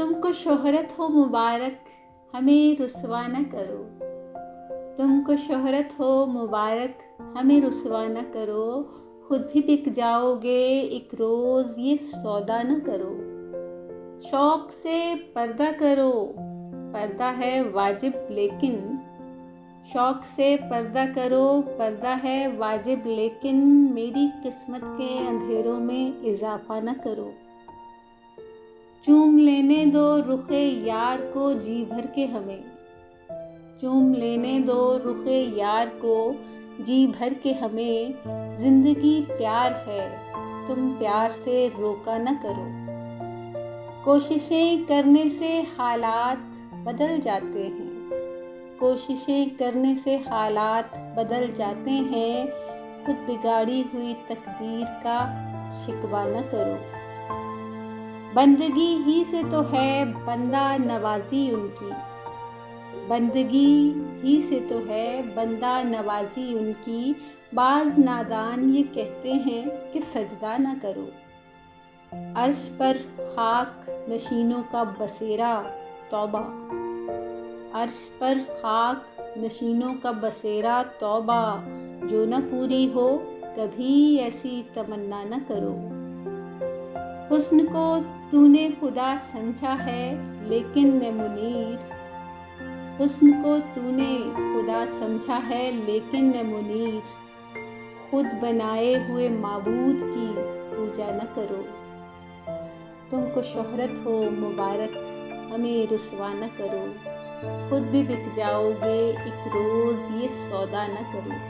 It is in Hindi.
तुमको शोहरत हो मुबारक, हमें रुसवा न करो। तुमको शोहरत हो मुबारक, हमें रुसवा न करो। खुद भी बिक जाओगे एक रोज़, ये सौदा न करो। शौक से पर्दा करो, पर्दा है वाजिब लेकिन। शौक से पर्दा करो, पर्दा है वाजिब लेकिन। मेरी किस्मत के अंधेरों में इजाफा न करो। चूम लेने दो रुखे यार को जी भर के हमें। चूम लेने दो रुखे यार को जी भर के हमें। जिंदगी प्यार है, तुम प्यार से रोका न करो। कोशिशें करने से हालात बदल जाते हैं। कोशिशें करने से हालात बदल जाते हैं। खुद बिगाड़ी हुई तकदीर का शिकवा न करो। बंदगी ही से तो है बंदा नवाजी उनकी। बंदगी ही से तो है बंदा नवाजी उनकी। बाज नादान ये कहते हैं कि सजदा न करो। अर्श पर खाक नशीनों का बसेरा तौबा। अर्श पर खाक नशीनों का बसेरा तौबा। जो न पूरी हो कभी ऐसी तमन्ना न करो। हुस्न को तूने खुदा समझा है लेकिन न मुनीर। हुस्न को तूने खुदा समझा है लेकिन न मुनीर। खुद बनाए हुए माबूद की पूजा न करो। तुमको शोहरत हो मुबारक, हमें रुसवा न करो। खुद भी बिक जाओगे एक रोज़, ये सौदा न करो।